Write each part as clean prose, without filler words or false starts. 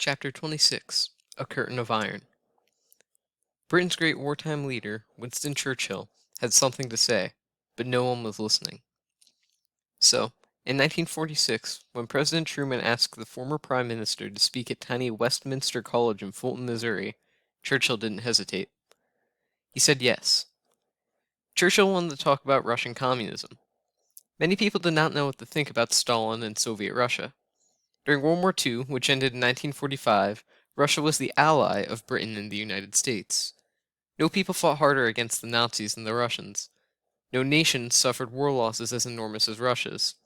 Chapter 26 A Curtain of Iron. Britain's great wartime leader, Winston Churchill, had something to say, but no one was listening. So, in 1946, when President Truman asked the former Prime Minister to speak at tiny Westminster College in Fulton, Missouri, Churchill didn't hesitate. He said yes. Churchill wanted to talk about Russian communism. Many people did not know what to think about Stalin and Soviet Russia. During World War II, which ended in 1945, Russia was the ally of Britain and the United States. No people fought harder against the Nazis than the Russians. No nation suffered war losses as enormous as Russia's.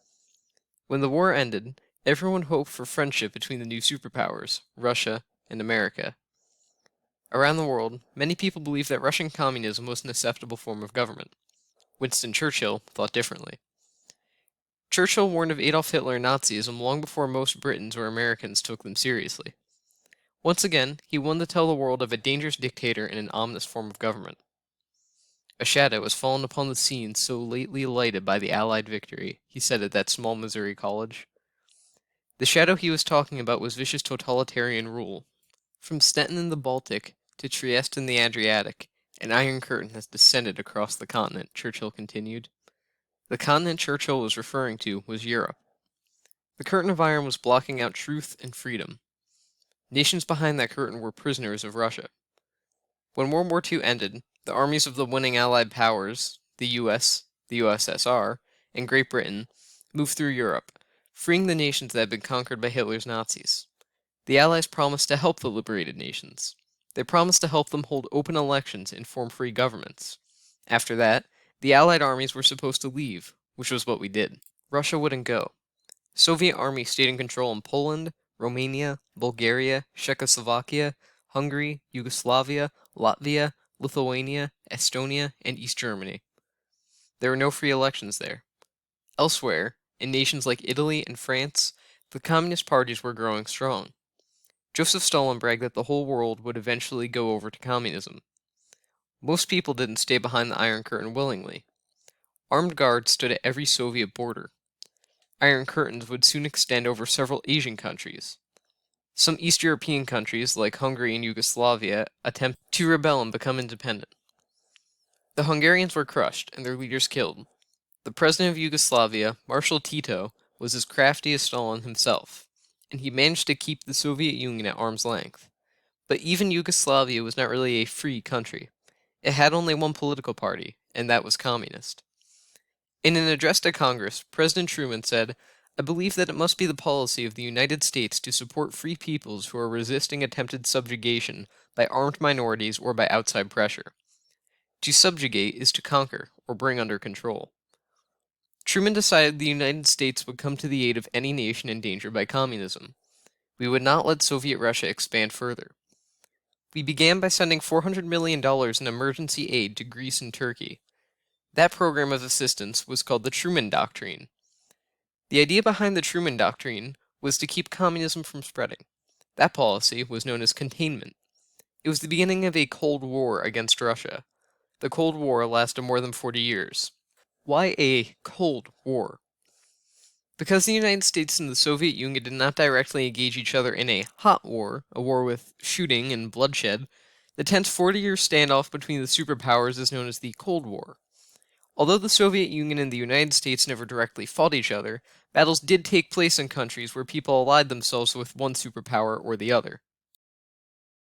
When the war ended, everyone hoped for friendship between the new superpowers, Russia and America. Around the world, many people believed that Russian communism was an acceptable form of government. Winston Churchill thought differently. Churchill warned of Adolf Hitler and Nazism long before most Britons or Americans took them seriously. Once again, he wanted to tell the world of a dangerous dictator and an ominous form of government. A shadow has fallen upon the scene so lately lighted by the Allied victory, he said at that small Missouri college. The shadow he was talking about was vicious totalitarian rule. From Stettin in the Baltic to Trieste in the Adriatic, an iron curtain has descended across the continent, Churchill continued. The continent Churchill was referring to was Europe. The curtain of iron was blocking out truth and freedom. Nations behind that curtain were prisoners of Russia. When World War II ended, the armies of the winning Allied powers, the US, the USSR, and Great Britain, moved through Europe, freeing the nations that had been conquered by Hitler's Nazis. The Allies promised to help the liberated nations. They promised to help them hold open elections and form free governments. After that, the Allied armies were supposed to leave, which was what we did. Russia wouldn't go. Soviet army stayed in control in Poland, Romania, Bulgaria, Czechoslovakia, Hungary, Yugoslavia, Latvia, Lithuania, Estonia, and East Germany. There were no free elections there. Elsewhere, in nations like Italy and France, the communist parties were growing strong. Joseph Stalin bragged that the whole world would eventually go over to communism. Most people didn't stay behind the Iron Curtain willingly. Armed guards stood at every Soviet border. Iron curtains would soon extend over several Asian countries. Some East European countries, like Hungary and Yugoslavia, attempted to rebel and become independent. The Hungarians were crushed and their leaders killed. The president of Yugoslavia, Marshal Tito, was as crafty as Stalin himself, and he managed to keep the Soviet Union at arm's length. But even Yugoslavia was not really a free country. It had only one political party, and that was communist. In an address to Congress, President Truman said, "I believe that it must be the policy of the United States to support free peoples who are resisting attempted subjugation by armed minorities or by outside pressure. To subjugate is to conquer or bring under control." Truman decided the United States would come to the aid of any nation endangered by communism. We would not let Soviet Russia expand further. We began by sending $400 million in emergency aid to Greece and Turkey. That program of assistance was called the Truman Doctrine. The idea behind the Truman Doctrine was to keep communism from spreading. That policy was known as containment. It was the beginning of a Cold War against Russia. The Cold War lasted more than 40 years. Why a Cold War? Because the United States and the Soviet Union did not directly engage each other in a hot war, a war with shooting and bloodshed, the tense 40-year standoff between the superpowers is known as the Cold War. Although the Soviet Union and the United States never directly fought each other, battles did take place in countries where people allied themselves with one superpower or the other.